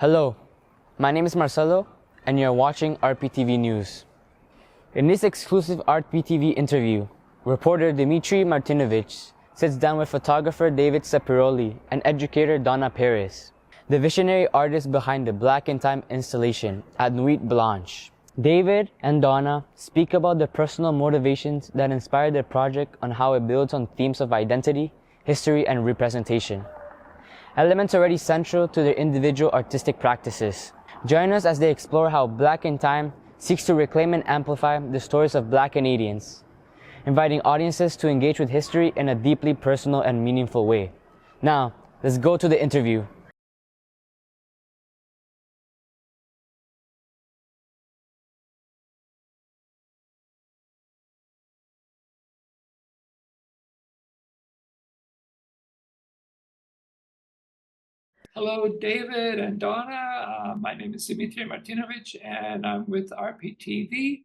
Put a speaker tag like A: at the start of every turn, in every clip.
A: Hello, my name is Marcelo, and you're watching RPTV News. In this exclusive RPTV interview, reporter Dmitry Martinovich sits down with photographer David Zapparoli and educator Donna Paris, the visionary artists behind the Black in Time installation at Nuit Blanche. David and Donna speak about the personal motivations that inspired their project on how it builds on themes of identity, history, and representation. Elements already central to their individual artistic practices. Join us as they explore how Black in Time seeks to reclaim and amplify the stories of Black Canadians, inviting audiences to engage with history in a deeply personal and meaningful way. Now, let's go to the interview.
B: Hello, David and Donna. My name is Dmitry Martinovich, and I'm with RPTV.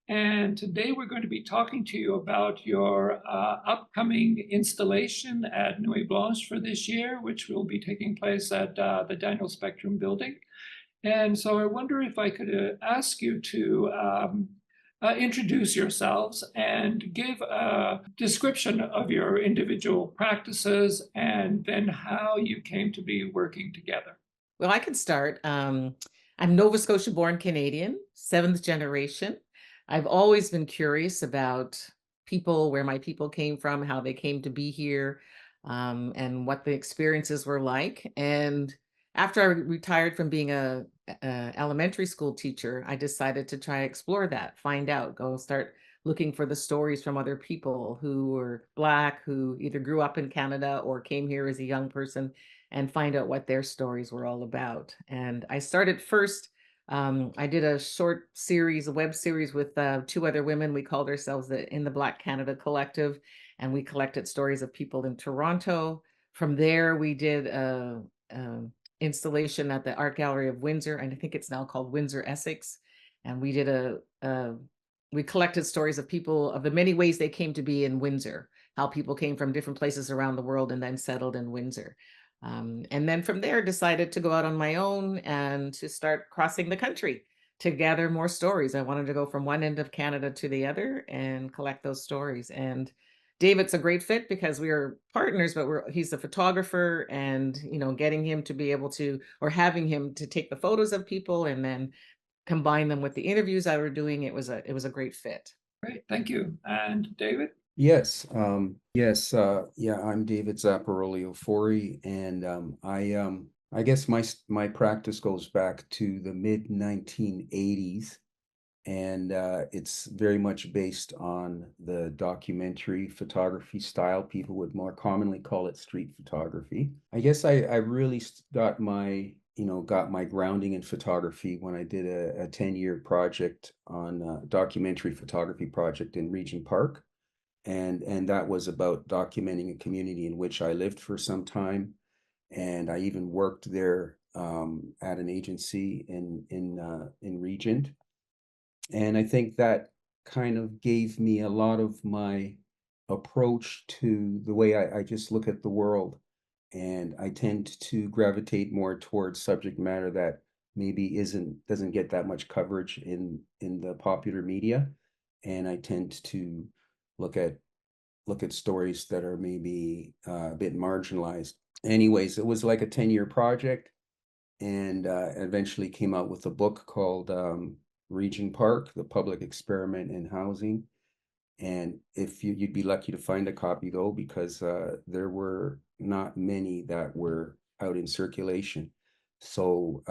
B: And today we're going to be talking to you about your upcoming installation at Nuit Blanche for this year, which will be taking place at the Daniel Spectrum building. And so I wonder if I could ask you to introduce yourselves and give a description of your individual practices and then how you came to be working together.
C: Well, I can start. I'm Nova Scotia born Canadian, 7th generation. I've always been curious about people, where my people came from, how they came to be here, and what the experiences were like. And after I retired from being a elementary school teacher, I decided to try explore that, find out, go start looking for the stories from other people who were Black, who either grew up in Canada or came here as a young person, and find out what their stories were all about. And I started first, I did a short series, a web series with 2 other women. We called ourselves the In the Black Canada Collective, and we collected stories of people in Toronto. From there, we did a installation at the Art Gallery of Windsor, and I think it's now called Windsor Essex. And we did we collected stories of people, of the many ways they came to be in Windsor, how people came from different places around the world and then settled in Windsor. And then from there, decided to go out on my own and to start crossing the country to gather more stories. I wanted to go from one end of Canada to the other and collect those stories. And David's a great fit because we are partners, but he's a photographer, and getting him to be able to, or having him to take the photos of people and then combine them with the interviews I were doing, it was a great fit.
B: Great, thank you. And David?
D: Yes, yeah, I'm David Zapparoli Ofori, and I guess my practice goes back to the mid 1980s, and it's very much based on the documentary photography style. People would more commonly call it street photography. I guess I really got my grounding in photography when I did a 10-year project on a documentary photography project in Regent Park. And that was about documenting a community in which I lived for some time, and I even worked there at an agency in Regent. And I think that kind of gave me a lot of my approach to the way I just look at the world. And I tend to gravitate more towards subject matter that maybe doesn't get that much coverage in the popular media. And I tend to look at stories that are maybe a bit marginalized. Anyways, it was like a 10-year project, and eventually came out with a book called Regent Park, The Public Experiment in Housing. And if you'd be lucky to find a copy, though, because there were not many that were out in circulation. So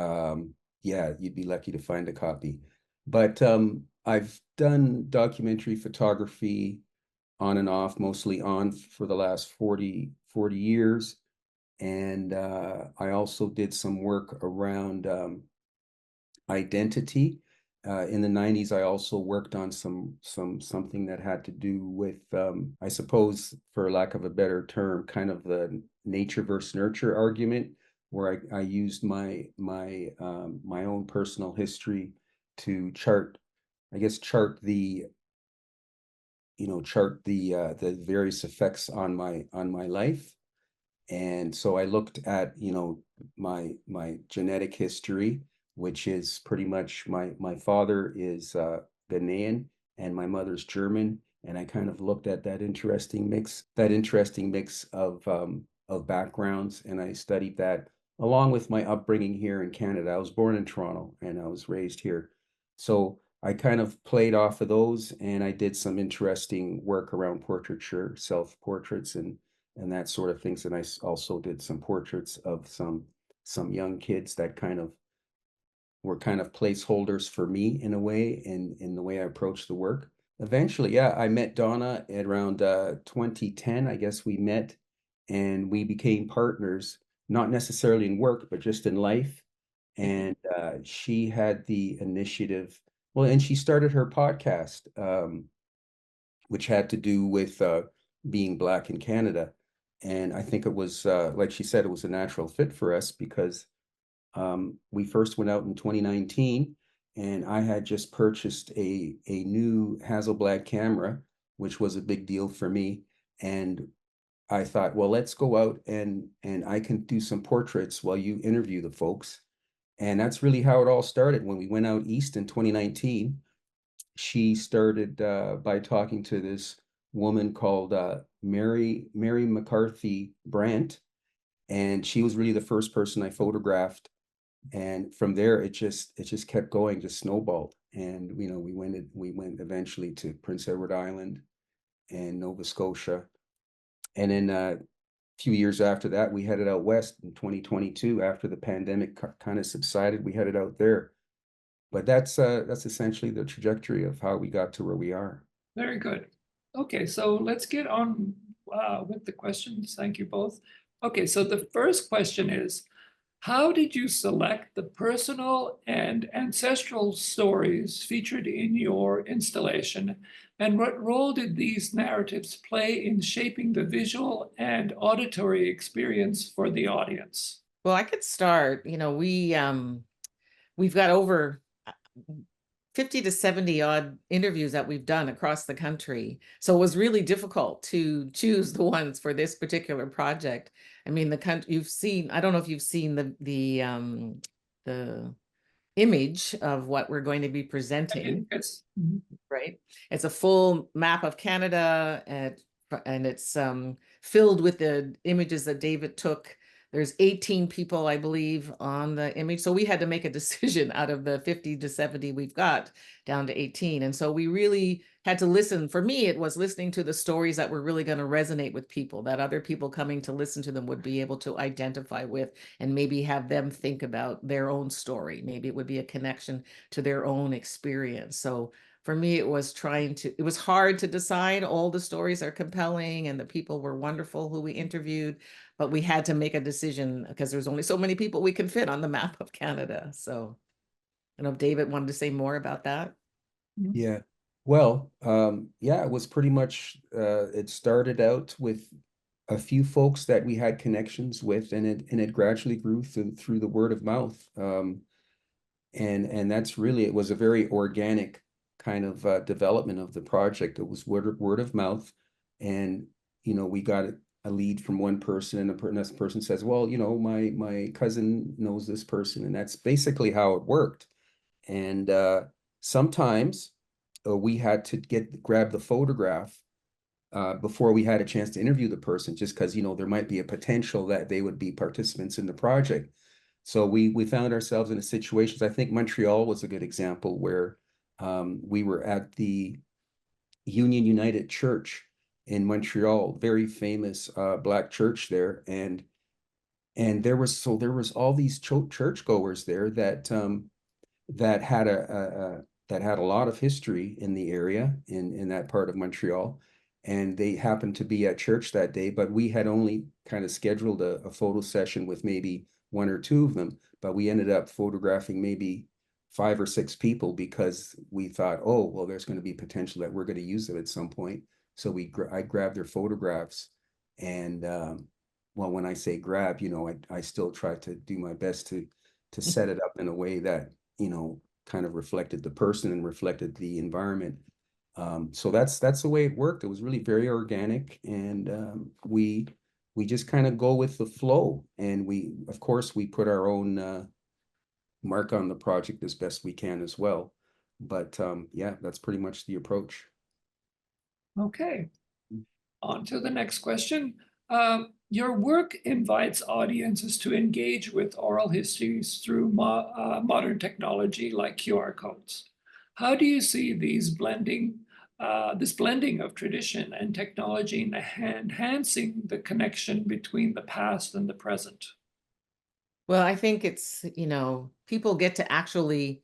D: yeah, you'd be lucky to find a copy. But I've done documentary photography on and off, mostly on for the last 40 years. And I also did some work around identity. In the 90s, I also worked on something that had to do with, I suppose, for lack of a better term, kind of the nature versus nurture argument, where I used my own personal history to chart the the various effects on my life. And so I looked at, my genetic history, which is pretty much my father is Ghanaian and my mother's German. And I kind of looked at that interesting mix of backgrounds, and I studied that along with my upbringing here in Canada. I was born in Toronto and I was raised here. So I kind of played off of those, and I did some interesting work around portraiture, self-portraits, and that sort of things. And I also did some portraits of some young kids that were kind of placeholders for me in a way, in the way I approached the work. Eventually, yeah, I met Donna at around 2010. I guess we met and we became partners, not necessarily in work, but just in life. And she had the initiative. Well, and she started her podcast, which had to do with being Black in Canada. And I think it was, like she said, it was a natural fit for us because we first went out in 2019, and I had just purchased a new Hasselblad camera, which was a big deal for me. And I thought, well, let's go out and I can do some portraits while you interview the folks. And that's really how it all started. When we went out east in 2019, she started by talking to this woman called Mary McCarthy Brandt, and she was really the first person I photographed. And from there, it just kept going, just snowballed. And we went eventually to Prince Edward Island and Nova Scotia, and then a few years after that, we headed out west in 2022 after the pandemic kind of subsided. We headed out there. But that's essentially the trajectory of how we got to where we are.
B: Very good. Okay, so let's get on with the questions. Thank you both. Okay, so the first question is, how did you select the personal and ancestral stories featured in your installation, and what role did these narratives play in shaping the visual and auditory experience for the audience?
C: Well, I could start. We've got over 50 to 70 odd interviews that we've done across the country. So it was really difficult to choose the ones for this particular project. I mean, the country you've seen, I don't know if you've seen the image of what we're going to be presenting. Right. It's a full map of Canada, and it's filled with the images that David took. There's 18 people, I believe, on the image. So we had to make a decision out of the 50 to 70 we've got down to 18. And so we really had to listen. For me, it was listening to the stories that were really going to resonate with people, that other people coming to listen to them would be able to identify with, and maybe have them think about their own story. Maybe it would be a connection to their own experience. So for me, it was hard to decide. All the stories are compelling and the people were wonderful who we interviewed, but we had to make a decision because there's only so many people we can fit on the map of Canada. So I don't know if David wanted to say more about that.
D: Yeah. Well, yeah, it was pretty much, it started out with a few folks that we had connections with, and it gradually grew through the word of mouth. And that's really, it was a very organic kind of development of the project. It was word of mouth, and we got a lead from one person, and this person says, well, my cousin knows this person, and that's basically how it worked. And sometimes we had to grab the photograph before we had a chance to interview the person, just because there might be a potential that they would be participants in the project. So we found ourselves in a situation. I think Montreal was a good example where we were at the Union United Church in Montreal, very famous Black church there, and there was all these churchgoers there that had a lot of history in the area, in that part of Montreal, and they happened to be at church that day. But we had only kind of scheduled a photo session with maybe one or two of them, but we ended up photographing maybe 5 or 6 people because we thought, oh, well, there's going to be potential that we're going to use it at some point. So I grabbed their photographs, and well, when I say grab, I still try to do my best to set it up in a way that kind of reflected the person and reflected the environment. So that's the way it worked. It was really very organic, and we we just kind of go with the flow, and we, of course, we put our own mark on the project as best we can as well. But yeah, that's pretty much the approach.
B: Okay. On to the next question. Your work invites audiences to engage with oral histories through modern technology like QR codes. How do you see this blending of tradition and technology enhancing the connection between the past and the present?
C: Well, I think it's, people get to actually,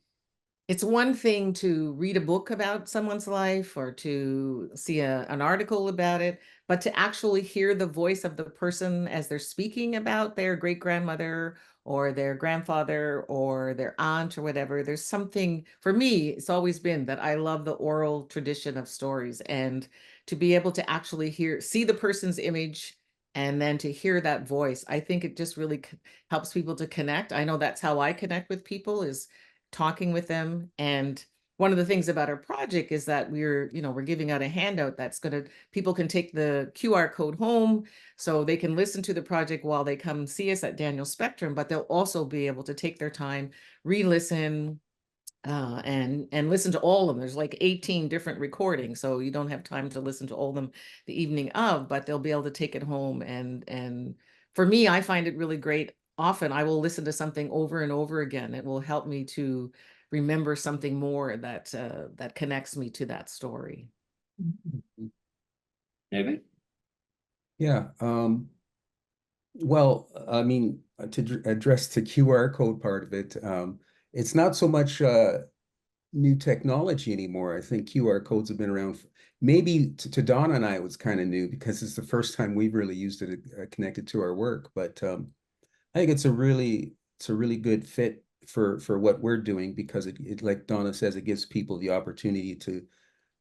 C: it's one thing to read a book about someone's life or to see an article about it, but to actually hear the voice of the person as they're speaking about their great grandmother or their grandfather or their aunt or whatever. There's something, for me, it's always been that I love the oral tradition of stories, and to be able to actually see the person's image and then to hear that voice. I think it just really helps people to connect. I know that's how I connect with people, is talking with them. And one of the things about our project is that we're giving out a handout people can take the QR code home so they can listen to the project while they come see us at Daniel Spectrum, but they'll also be able to take their time, re-listen, and listen to all of them. There's like 18 different recordings, so you don't have time to listen to all of them the evening of, but they'll be able to take it home. And for me, I find it really great. Often I will listen to something over and over again. It will help me to remember something more that connects me to that story.
B: David?
D: Yeah. Well, I mean, to address the QR code part of it, it's not so much new technology anymore. I think QR codes have been around. Maybe to Donna and I, it was kind of new because it's the first time we've really used it connected to our work. But I think it's a really good fit for what we're doing, because it, like Donna says, it gives people the opportunity to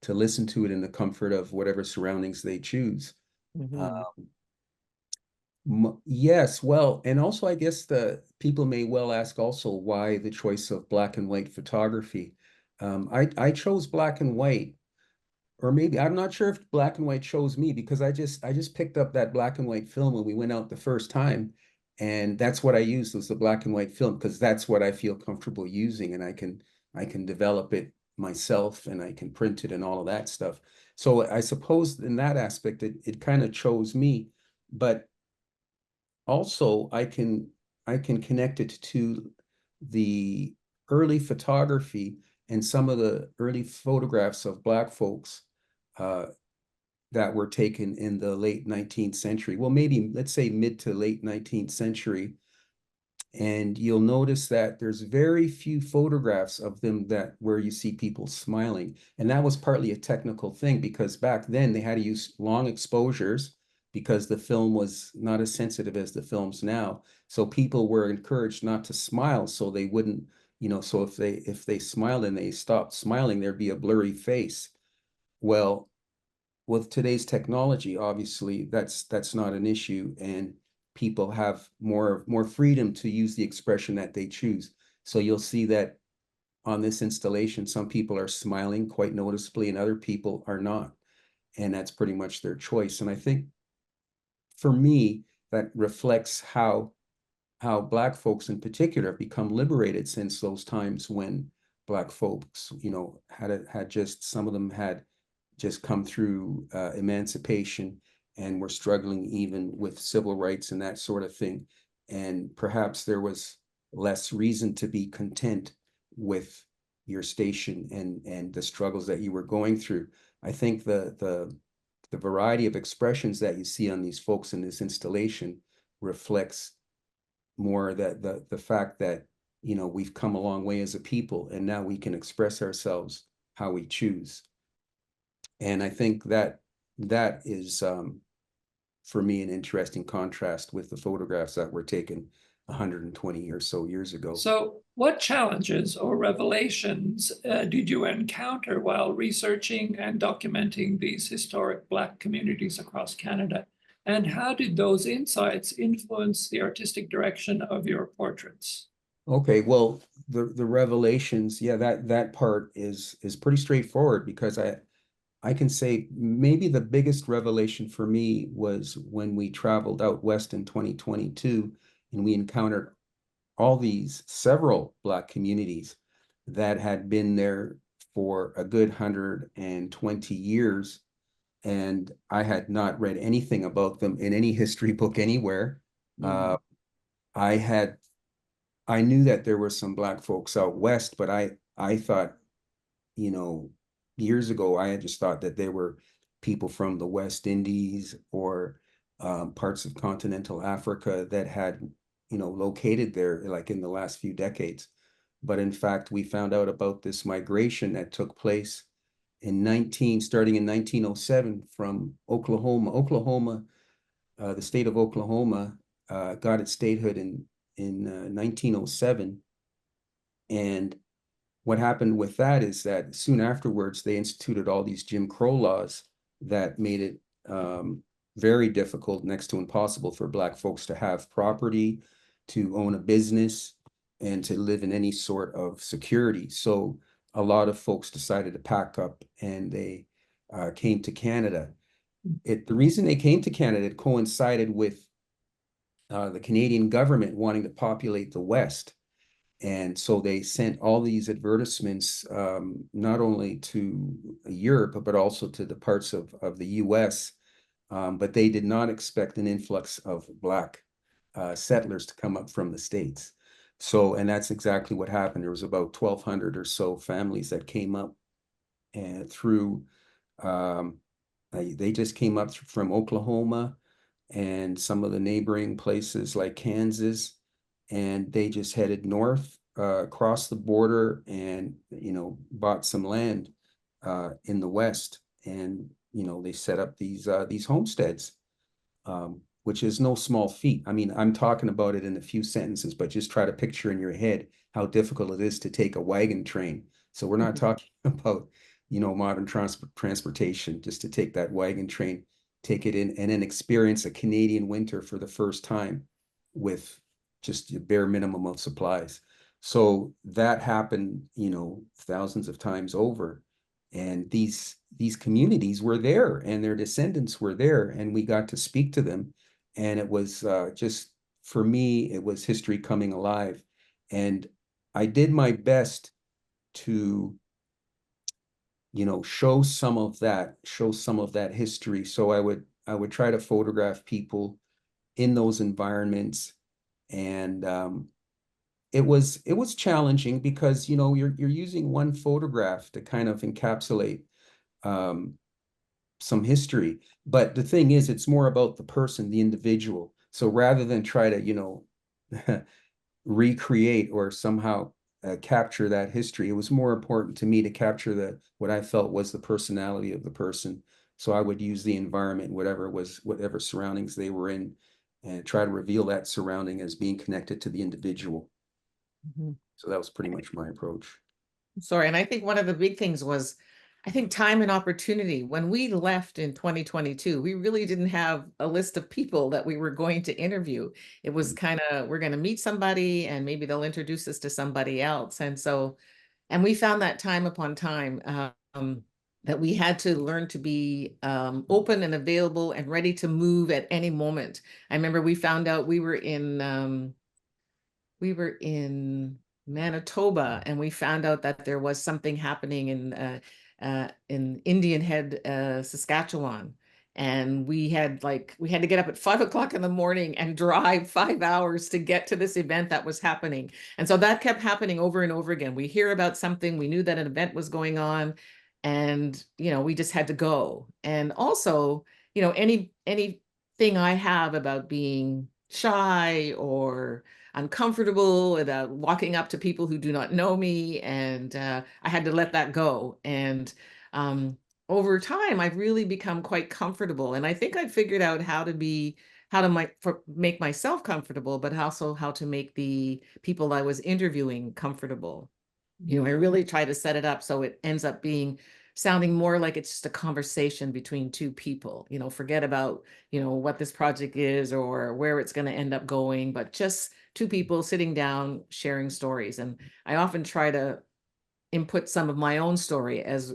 D: listen to it in the comfort of whatever surroundings they choose.
C: Mhm.
D: Yes, well, and also I guess the people may well ask also why the choice of black and white photography. I chose black and white, or maybe I'm not sure if black and white chose me, because I just picked up that black and white film when we went out the first time, and that's what I used, was the black and white film, because that's what I feel comfortable using, and I can develop it myself, and I can print it and all of that stuff. So I suppose in that aspect it kind of chose me, but also I can connect it to the early photography and some of the early photographs of Black folks uh, that were taken in the late 19th century. Well, maybe let's say mid to late 19th century. And you'll notice that there's very few photographs of them where you see people smiling. And that was partly a technical thing, because back then they had to use long exposures because the film was not as sensitive as the films now. So people were encouraged not to smile, so they wouldn't, so if they smiled and they stopped smiling, there'd be a blurry face. Well, with today's technology, obviously that's not an issue, and people have more freedom to use the expression that they choose. So you'll see that on this installation, some people are smiling quite noticeably and other people are not. And that's pretty much their choice. And I think for me, that reflects how Black folks in particular have become liberated since those times when Black folks, had just, some of them had just come through emancipation and were struggling even with civil rights and that sort of thing. And perhaps there was less reason to be content with your station and the struggles that you were going through. I think the variety of expressions that you see on these folks in this installation reflects more that the fact that we've come a long way as a people, and now we can express ourselves how we choose. And I think that is for me an interesting contrast with the photographs that were taken 120 or so years ago.
B: So what challenges or revelations did you encounter while researching and documenting these historic Black communities across Canada? And how did those insights influence the artistic direction of your portraits?
D: Okay, well, the revelations, yeah, that part is pretty straightforward, because I can say maybe the biggest revelation for me was when we traveled out west in 2022 and we encountered all these several Black communities that had been there for a good 120 years. And I had not read anything about them in any history book anywhere.
C: Mm.
D: I had, I knew that there were some Black folks out west, but I thought, you know, years ago, I had just thought that they were people from the West Indies or parts of continental Africa that had, located there like in the last few decades. But in fact, we found out about this migration that took place starting in 1907 from Oklahoma. The state of Oklahoma, got its statehood in 1907, and what happened with that is that soon afterwards, they instituted all these Jim Crow laws that made it very difficult, next to impossible, for Black folks to have property, to own a business, and to live in any sort of security. So a lot of folks decided to pack up and they came to Canada. The reason they came to Canada, it coincided with the Canadian government wanting to populate the West. And so they sent all these advertisements, not only to Europe, but also to the parts of the US. But they did not expect an influx of Black settlers to come up from the States. So, and that's exactly what happened. There was about 1,200 or so families that came up and through, they just came up from Oklahoma and some of the neighboring places like Kansas, and they just headed north, across the border, and bought some land in the West, and they set up these homesteads, which is no small feat. I mean, I'm talking about it in a few sentences, but just try to picture in your head how difficult it is to take a wagon train. So we're not talking about modern transportation, just to take that wagon train, take it in, and then experience a Canadian winter for the first time with just the bare minimum of supplies. So that happened, thousands of times over. And these communities were there and their descendants were there, and we got to speak to them. And it was just, for me, it was history coming alive. And I did my best to show some of that history. So I would try to photograph people in those environments. And it was challenging because you're using one photograph to kind of encapsulate some history. But the thing is, it's more about the person, the individual. So rather than try to recreate or somehow capture that history, it was more important to me to capture what I felt was the personality of the person. So I would use the environment, whatever surroundings they were in, and try to reveal that surrounding as being connected to the individual.
C: Mhm.
D: So that was pretty much my approach.
C: Sorry, and I think one of the big things was, I think, time and opportunity. When we left in 2022, we really didn't have a list of people that we were going to interview. It was kind of, we're going to meet somebody and maybe they'll introduce us to somebody else. And we found that time upon time, that we had to learn to be open and available and ready to move at any moment. I remember we found out we were in Manitoba, and we found out that there was something happening in Indian Head, Saskatchewan. And we had to get up at 5 o'clock in the morning and drive 5 hours to get to this event that was happening. And so that kept happening over and over again. We hear about something, we knew that an event was going on, and we just had to go. And also, anything I have about being shy or uncomfortable about walking up to people who do not know me, and I had to let that go. And over time, I've really become quite comfortable, and I think I figured out how to make myself comfortable, but also how to make the people I was interviewing comfortable. I really try to set it up so it ends up sounding more like it's just a conversation between two people. Forget about what this project is or where it's going to end up going, but just two people sitting down sharing stories. And I often try to input some of my own story as,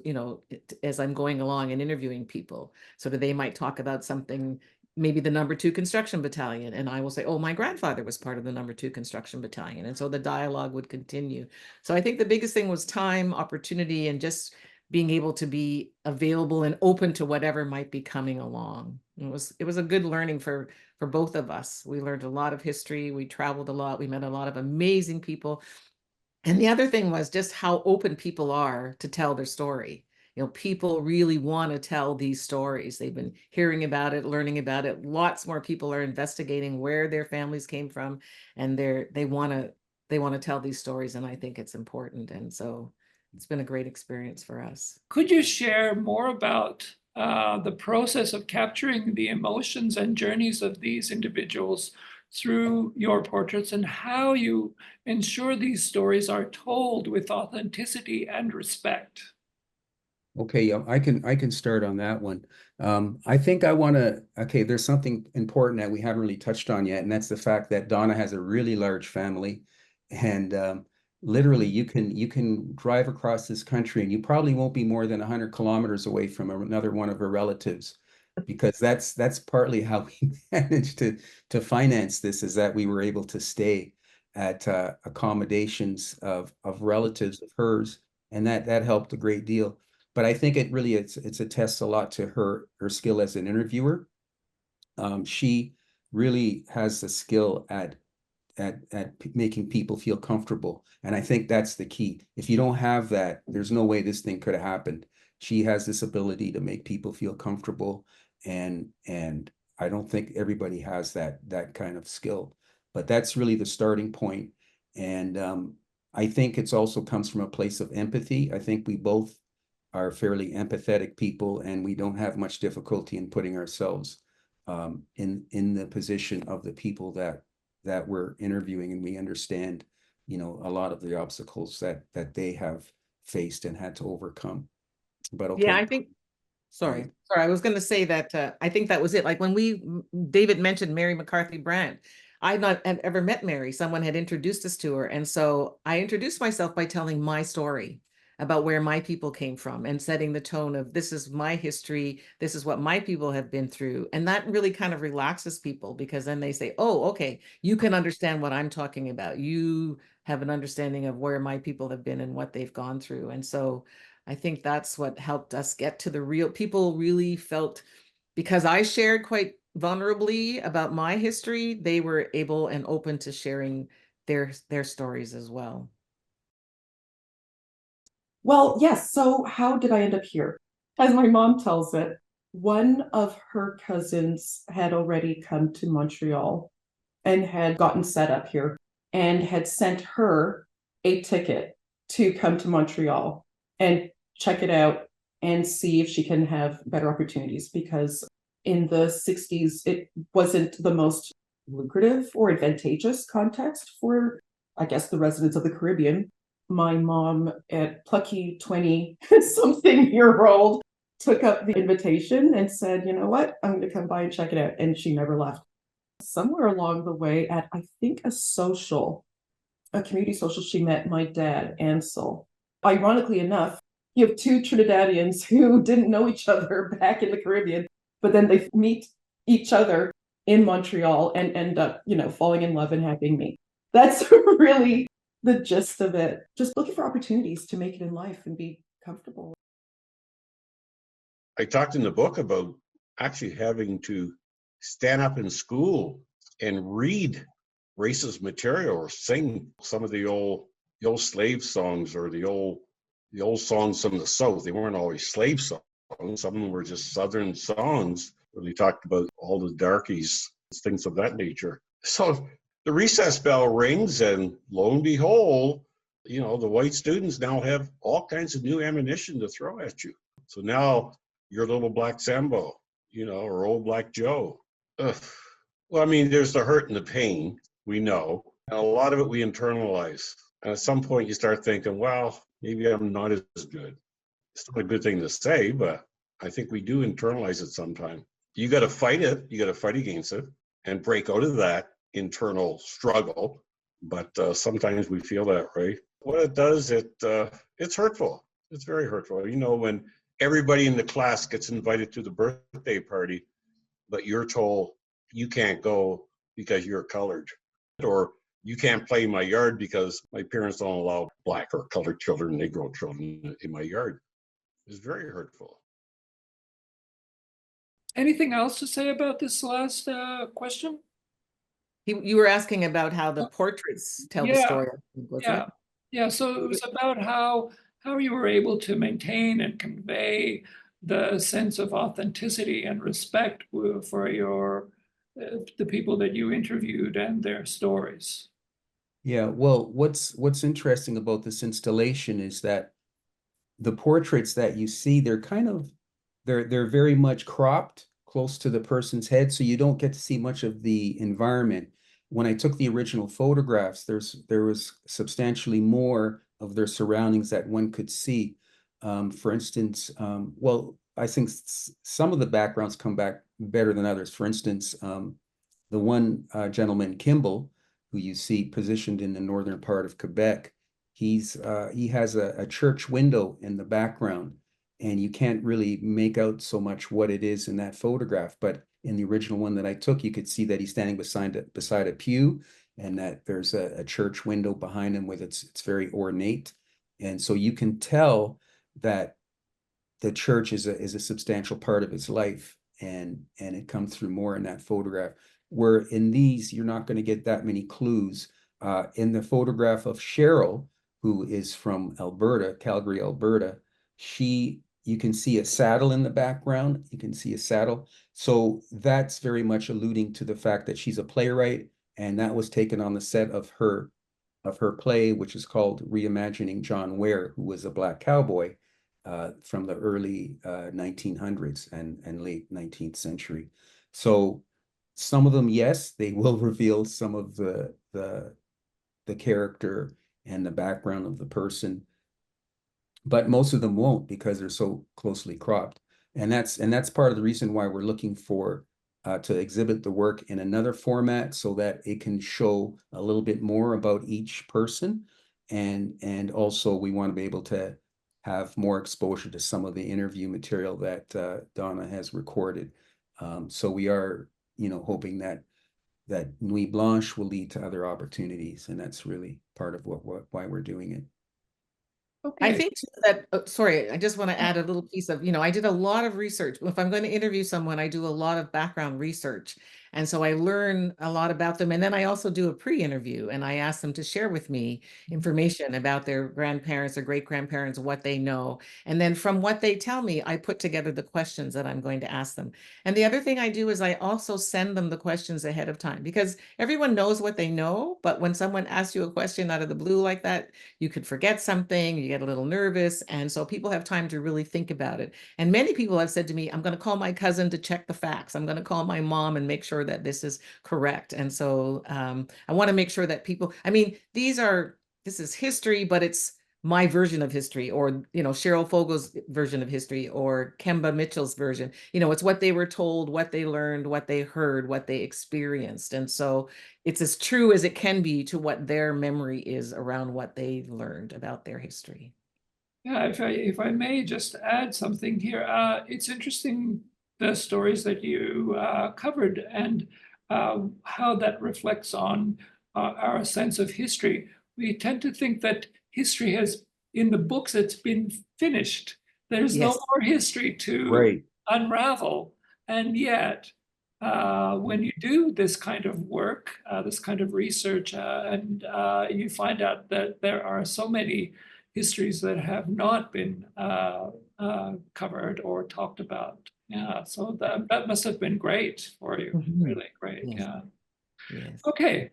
C: as I'm going along and interviewing people. So that they might talk about something, maybe the number 2 construction battalion. And I will say, oh, my grandfather was part of the number 2 construction battalion. And so the dialogue would continue. So I think the biggest thing was time, opportunity, and just being able to be available and open to whatever might be coming along. It was a good learning for both of us. We learned a lot of history. We traveled a lot. We met a lot of amazing people. And the other thing was just how open people are to tell their story. People really want to tell these stories. They've been hearing about it, learning about it. Lots more people are investigating where their families came from, and they want to tell these stories. And I think it's important. And so it's been a great experience for us.
B: Could you share more about the process of capturing the emotions and journeys of these individuals through your portraits, and how you ensure these stories are told with authenticity and respect?
D: Okay, yeah, I can start on that one. I think there's something important that we haven't really touched on yet, and that's the fact that Donna has a really large family, and literally you can drive across this country and you probably won't be more than 100 kilometers away from another one of her relatives, because that's partly how we managed to finance this, is that we were able to stay at accommodations of relatives of hers, and that helped a great deal. But I think it's attests a lot to her skill as an interviewer. She really has the skill at making people feel comfortable, and I think that's the key. If you don't have that, there's no way this thing could have happened. She has this ability to make people feel comfortable, and I don't think everybody has that kind of skill. But that's really the starting point, and I think it's also comes from a place of empathy. I think we both are fairly empathetic people, and we don't have much difficulty in putting ourselves in the position of the people that we're interviewing, and we understand, a lot of the obstacles that they have faced and had to overcome. But okay.
C: Yeah, I think. Sorry, I was going to say that I think that was it. Like when David mentioned Mary McCarthy Brandt, I've not ever met Mary. Someone had introduced us to her, and so I introduced myself by telling my story about where my people came from and setting the tone of, this is my history, this is what my people have been through. And that really kind of relaxes people, because then they say, oh, okay, you can understand what I'm talking about. You have an understanding of where my people have been and what they've gone through. And so I think that's what helped us get to the real. People really felt, because I shared quite vulnerably about my history, they were able and open to sharing their stories as well.
E: Well, yes. So how did I end up here? As my mom tells it, one of her cousins had already come to Montreal and had gotten set up here and had sent her a ticket to come to Montreal and check it out and see if she can have better opportunities, because in the 60s, it wasn't the most lucrative or advantageous context for, I guess, the residents of the Caribbean. My mom, at plucky 20-something-year-old, took up the invitation and said, you know what, I'm going to come by and check it out. And she never left. Somewhere along the way, at I think a community social, she met my dad, Ansel. Ironically enough, you have two Trinidadians who didn't know each other back in the Caribbean, but then they meet each other in Montreal and end up, falling in love and having me. That's really the gist of it. Just looking for opportunities to make it in life and be comfortable.
F: I talked in the book about actually having to stand up in school and read racist material or sing some of the old slave songs, or the old songs from the South. They weren't always slave songs. Some of them were just Southern songs where they talked about all the darkies, things of that nature. So the recess bell rings, and lo and behold, the white students now have all kinds of new ammunition to throw at you. So now you're little black Sambo, or old black Joe. Ugh. Well, I mean, there's the hurt and the pain, we know, and a lot of it we internalize. And at some point you start thinking, well, maybe I'm not as good. It's not a good thing to say, but I think we do internalize it sometime. You got to fight it. You got to fight against it and break out of that internal struggle. But sometimes we feel that, right? what it does, it's hurtful. It's very hurtful. You know, when everybody in the class gets invited to the birthday party, but you're told you can't go because you're colored, or you can't play in my yard because my parents don't allow black or colored children, Negro children in my yard. It's very hurtful.
B: Anything else to say about this last question?
C: You were asking about how the portraits tell the
B: Yeah,
C: story, wasn't
B: yeah,
C: it?
B: yeah. So it was about how you were able to maintain and convey the sense of authenticity and respect for your the people that you interviewed and their stories.
D: Yeah, well, what's interesting about this installation is that the portraits that you see, they're kind of they're very much cropped close to the person's head, so you don't get to see much of the environment. When I took the original photographs, there was substantially more of their surroundings that one could see. For instance, well, I think some of the backgrounds come back better than others. For instance, the one gentleman, Kimball, who you see positioned in the northern part of Quebec, he has a church window in the background, and you can't really make out so much what it is in that photograph. But in the original one that I took, you could see that he's standing beside a pew, and that there's a church window behind him with it's very ornate. And so you can tell that the church is a substantial part of his life, and it comes through more in that photograph. Where in these, you're not going to get that many clues. In the photograph of Cheryl, who is from Alberta, Calgary, Alberta, you can see a saddle in the background. You can see a saddle. So that's very much alluding to the fact that she's a playwright, and that was taken on the set of her play, which is called Reimagining John Ware, who was a black cowboy from the early 1900s and late 19th century. So some of them, yes, they will reveal some of the character and the background of the person, but most of them won't, because they're so closely cropped. And that's part of the reason why we're looking for to exhibit the work in another format, so that it can show a little bit more about each person. And also we want to be able to have more exposure to some of the interview material that Donna has recorded. So we are, hoping that Nuit Blanche will lead to other opportunities, and that's really part of why we're doing it.
C: I
B: Okay.
C: think too that, sorry, I just want to add a little piece of, I did a lot of research. If I'm going to interview someone, I do a lot of background research. And so I learn a lot about them. And then I also do a pre-interview, and I ask them to share with me information about their grandparents or great-grandparents, what they know. And then from what they tell me, I put together the questions that I'm going to ask them. And the other thing I do is I also send them the questions ahead of time, because everyone knows what they know. But when someone asks you a question out of the blue like that, you could forget something, you get a little nervous. And so people have time to really think about it. And many people have said to me, I'm going to call my cousin to check the facts. I'm going to call my mom and make sure that this is correct. And so I want to make sure that people, this is history, but it's my version of history, or, Cheryl Fogel's version of history, or Kemba Mitchell's version. It's what they were told, what they learned, what they heard, what they experienced. And so it's as true as it can be to what their memory is around what they learned about their history.
B: Yeah, if I may just add something here, it's interesting the stories that you covered, and how that reflects on our sense of history. We tend to think that history has, in the books, it's been finished. There's no
C: Yes.
B: more history to
D: Right.
B: unravel. And yet, when you do this kind of work, this kind of research, and you find out that there are so many histories that have not been covered or talked about. Yeah, so that must have been great for you.
C: Mhm.
B: Really great.
C: Yes.
B: Yeah.
C: Yes.
B: Okay,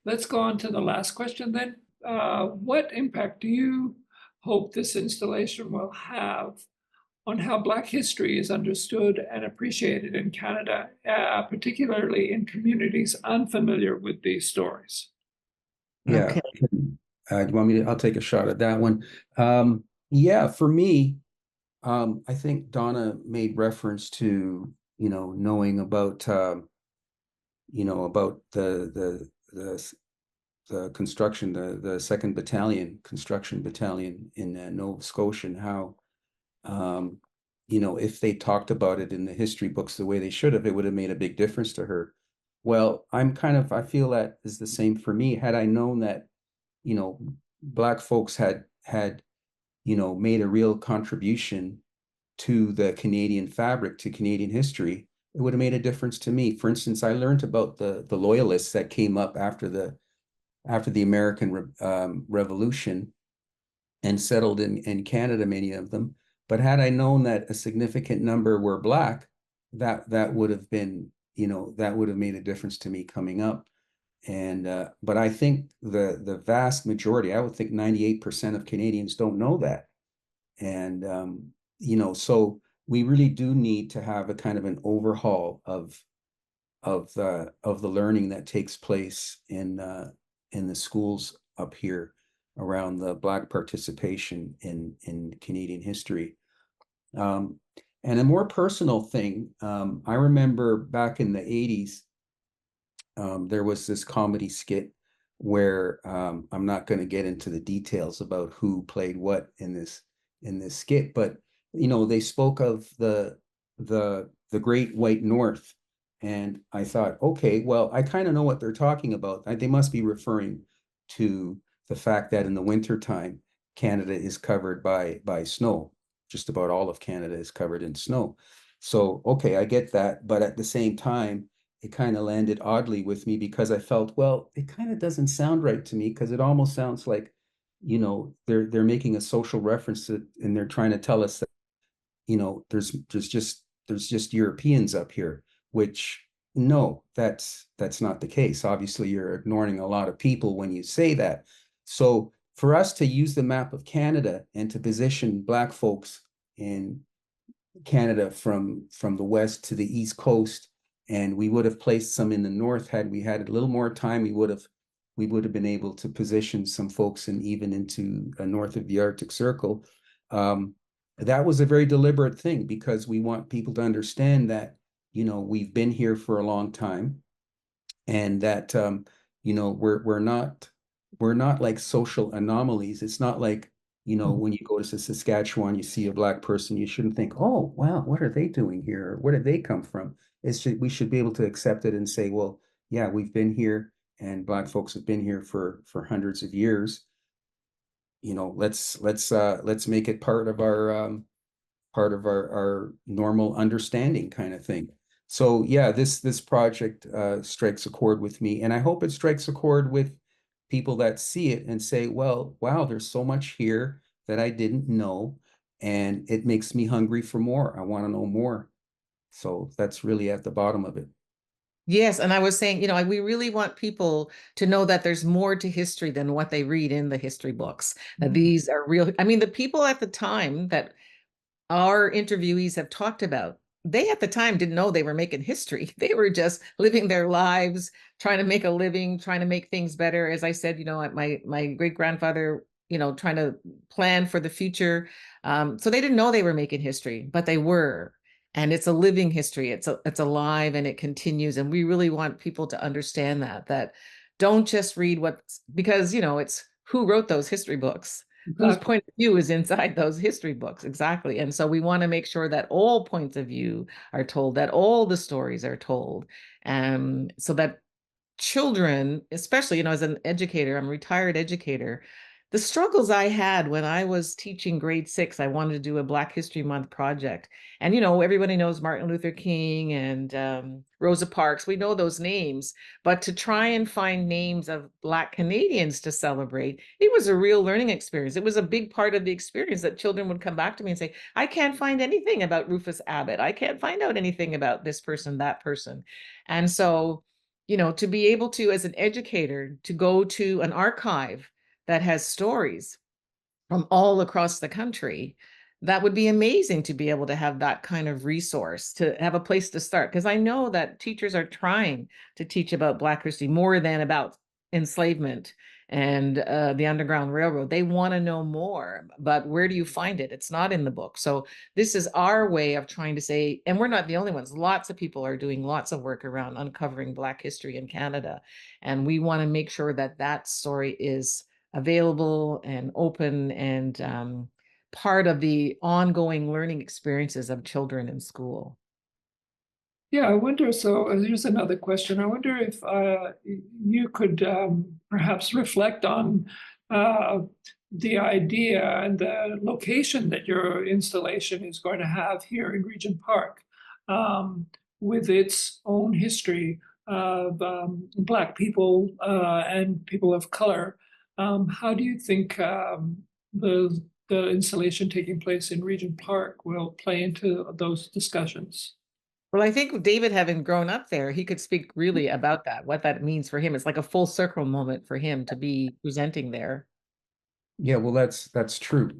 B: let's go on to the last question then. What impact do you hope this installation will have on how Black history is understood and appreciated in Canada, particularly in communities unfamiliar with these stories?
D: Yeah.
C: Okay.
D: Do you want me to? I'll take a shot at that one. Yeah, for me, I think Donna made reference to, knowing about, about the construction, the second battalion, construction battalion in Nova Scotia, and how, if they talked about it in the history books the way they should have, it would have made a big difference to her. Well, I feel that is the same for me. Had I known that, Black folks had made a real contribution to the Canadian fabric, to Canadian history, it would have made a difference to me. For instance, I learned about the loyalists that came up after the American Revolution and settled in Canada, many of them. But had I known that a significant number were Black, that would have been, that would have made a difference to me coming up. And but I think the vast majority, I would think 98% of Canadians don't know that. And so we really do need to have a kind of an overhaul of the learning that takes place in the schools up here around the Black participation in Canadian history. And a more personal thing, I remember back in the 80s, there was this comedy skit where I'm not going to get into the details about who played what in this skit, but they spoke of the Great White North, and I thought, okay, well, I kind of know what they're talking about. They must be referring to the fact that in the wintertime, Canada is covered by snow. Just about all of Canada is covered in snow. So, okay, I get that. But at the same time, it kind of landed oddly with me because I felt, well, it kind of doesn't sound right to me, because it almost sounds like, they're making a social reference to, and they're trying to tell us that, there's just Europeans up here, which no, that's not the case. Obviously, you're ignoring a lot of people when you say that. So for us to use the map of Canada and to position Black folks in Canada from the west to the east coast, and we would have placed some in the north had we had a little more time. We would have been able to position some folks even into north of the Arctic Circle. That was a very deliberate thing, because we want people to understand that we've been here for a long time, and that we're not like social anomalies. It's not like, when you go to Saskatchewan, you see a Black person, you shouldn't think, oh, wow, what are they doing here? Where did they come from? We should be able to accept it and say, well, yeah, we've been here, and Black folks have been here for hundreds of years. Let's make it part of our normal understanding kind of thing. So yeah, this project strikes a chord with me, and I hope it strikes a chord with people that see it and say, well, wow, there's so much here that I didn't know, and it makes me hungry for more. I want to know more. So that's really at the bottom of it.
C: Yes, and I was saying, we really want people to know that there's more to history than what they read in the history books. That these are real. I mean, the people at the time that our interviewees have talked about, they at the time didn't know they were making history. They were just living their lives, trying to make a living, trying to make things better. As I said, my great-grandfather, trying to plan for the future. So they didn't know they were making history, but they were. And it's a living history. It's alive, and it continues. And we really want people to understand that don't just read because, it's who wrote those history books. Whose point of view is inside those history books. Exactly. And so we want to make sure that all points of view are told, that all the stories are told. So that children, especially, as an educator, I'm a retired educator, the struggles I had when I was teaching grade 6, I wanted to do a Black History Month project. And, everybody knows Martin Luther King and Rosa Parks. We know those names, but to try and find names of Black Canadians to celebrate, it was a real learning experience. It was a big part of the experience that children would come back to me and say, I can't find anything about Rufus Abbott. I can't find out anything about this person, that person. And so, to be able to, as an educator, to go to an archive that has stories from all across the country, that would be amazing to be able to have that kind of resource, to have a place to start. Because I know that teachers are trying to teach about Black history more than about enslavement and the Underground Railroad. They want to know more, but where do you find it? It's not in the book. So this is our way of trying to say, and we're not the only ones. Lots of people are doing lots of work around uncovering Black history in Canada. And we want to make sure that that story is available and open and part of the ongoing learning experiences of children in school.
B: Yeah, I wonder, so here's another question. I wonder if you could perhaps reflect on the idea and the location that your installation is going to have here in Regent Park, with its own history of Black people and people of color. How do you think the installation taking place in Regent Park will play into those discussions?
C: Well, I think David, having grown up there, he could speak really about that, what that means for him. It's like a full circle moment for him to be presenting there.
D: Yeah, well, that's true.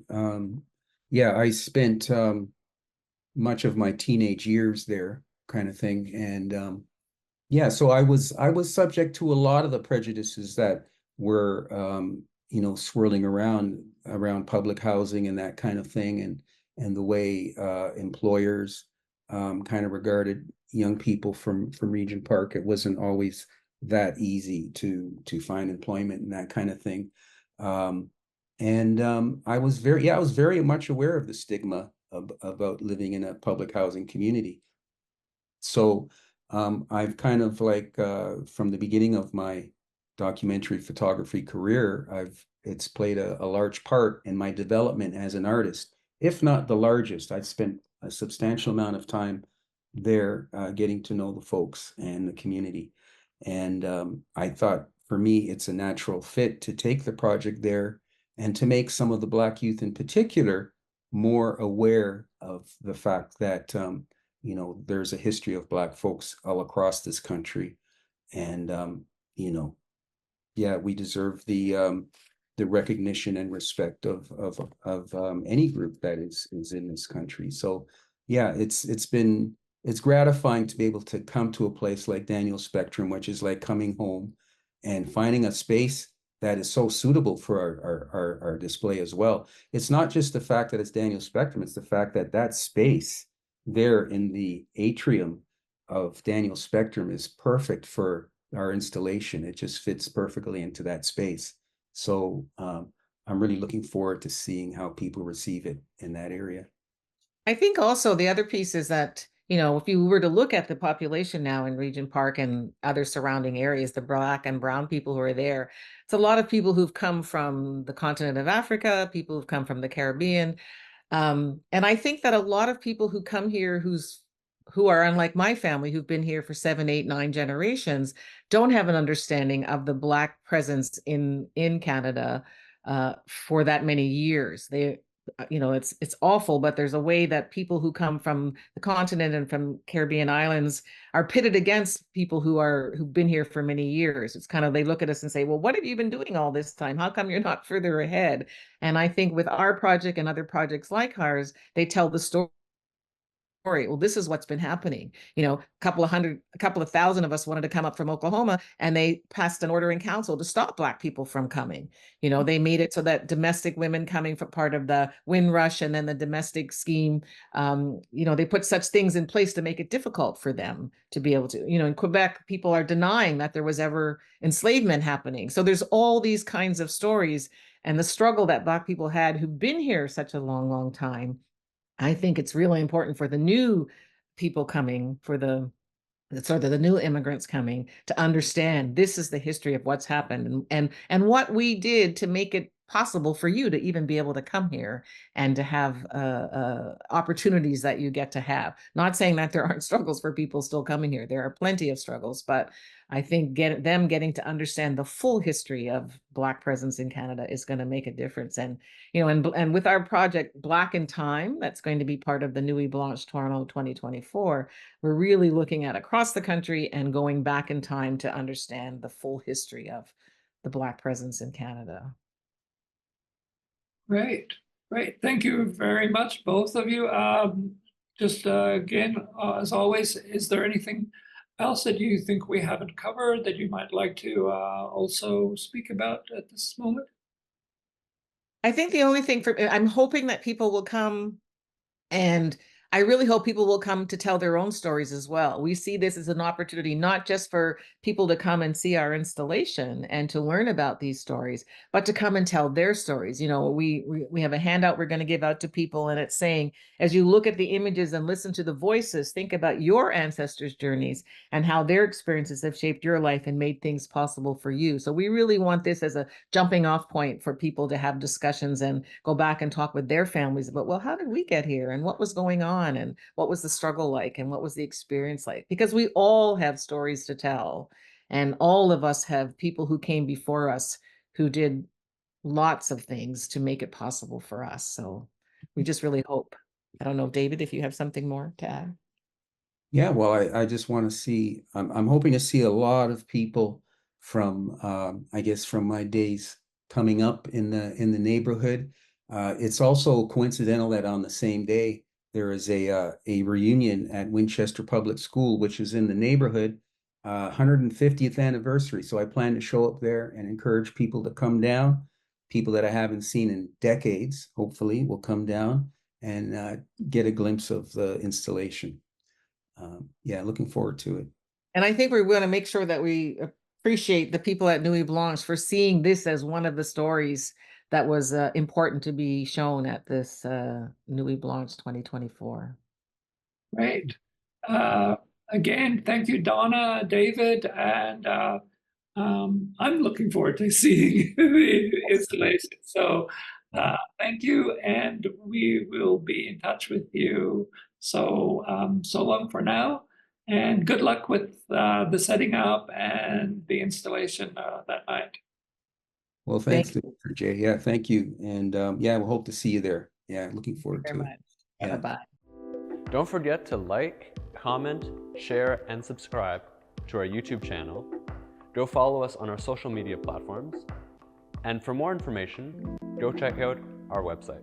D: Yeah, I spent much of my teenage years there, kind of thing, and yeah, so I was subject to a lot of the prejudices that were swirling around public housing and that kind of thing, and the way employers kind of regarded young people from Regent Park. It wasn't always that easy to find employment and that kind of thing. And I was very much aware of the stigma about living in a public housing community. So I've kind of like from the beginning of my documentary photography career, it's played a large part in my development as an artist, if not the largest. I've spent a substantial amount of time there getting to know the folks and the community. And I thought for me, it's a natural fit to take the project there and to make some of the Black youth in particular more aware of the fact that there's a history of Black folks all across this country, and yeah, we deserve the recognition and respect of any group that is in this country. So yeah, it's gratifying to be able to come to a place like Daniel Spectrum, which is like coming home and finding a space that is so suitable for our display as well. It's not just the fact that it's Daniel Spectrum, it's the fact that that space there in the atrium of Daniel Spectrum is perfect for our installation. It just fits perfectly into that space. So I'm really looking forward to seeing how people receive it in that area.
C: I think also the other piece is that, if you were to look at the population now in Regent Park and other surrounding areas, the Black and brown people who are there, it's a lot of people who've come from the continent of Africa, people who've come from the Caribbean. And I think that a lot of people who come here who are unlike my family, who've been here for 7, 8, 9 generations, don't have an understanding of the Black presence in Canada for that many years. It's awful, but there's a way that people who come from the continent and from Caribbean islands are pitted against people who've been here for many years. It's kind of, they look at us and say, well, what have you been doing all this time? How come you're not further ahead? And I think with our project and other projects like ours, they tell the story. Well, this is what's been happening. A couple of thousand of us wanted to come up from Oklahoma, and they passed an order in council to stop Black people from coming. They made it so that domestic women coming for part of the Windrush and then the domestic scheme, they put such things in place to make it difficult for them to be able to, in Quebec, people are denying that there was ever enslavement happening. So there's all these kinds of stories and the struggle that Black people had who've been here such a long, long time. I think it's really important for the new people coming, for the new immigrants coming, to understand this is the history of what's happened and what we did to make it possible for you to even be able to come here and to have opportunities that you get to have. Not saying that there aren't struggles for people still coming here. There are plenty of struggles, but I think getting to understand the full history of Black presence in Canada is going to make a difference. And and with our project Black in Time, that's going to be part of the Nuit Blanche Toronto 2024, we're really looking at across the country and going back in time to understand the full history of the Black presence in Canada.
B: Great. Thank you very much, both of you. Just again, as always, is there anything else that you think we haven't covered that you might like to also speak about at this moment?
C: I think the only thing I'm hoping that people will come, and I really hope people will come to tell their own stories as well. We see this as an opportunity, not just for people to come and see our installation and to learn about these stories, but to come and tell their stories. You know, we have a handout we're going to give out to people, and it's saying, as you look at the images and listen to the voices, think about your ancestors' journeys and how their experiences have shaped your life and made things possible for you. So we really want this as a jumping off point for people to have discussions and go back and talk with their families about, well, how did we get here, and what was going on, and what was the struggle like, and what was the experience like? Because we all have stories to tell, and all of us have people who came before us who did lots of things to make it possible for us. So we just really hope. I don't know, David, if you have something more to add.
D: Yeah, well, I just want to see, I'm hoping to see a lot of people from, I guess, from my days coming up in the neighborhood. It's also coincidental that on the same day, there is a reunion at Winchester Public School, which is in the neighborhood, 150th anniversary. So I plan to show up there and encourage people to come down. People that I haven't seen in decades, hopefully, will come down and get a glimpse of the installation. Yeah, looking forward to it.
C: And I think we're going to make sure that we appreciate the people at Nuit Blanche for seeing this as one of the stories that was important to be shown at this Nuit Blanche 2024.
B: Great. Again, thank you, Donna, David, and I'm looking forward to seeing the installation. So thank you, and we will be in touch with you. So so long for now, and good luck with the setting up and the installation that night.
D: Well, thanks, Dr. Jay. Yeah, thank you. And yeah, we'll hope to see you there. Yeah, looking forward to it. Yeah.
C: Bye-bye.
G: Don't forget to like, comment, share, and subscribe to our YouTube channel. Go follow us on our social media platforms. And for more information, go check out our website.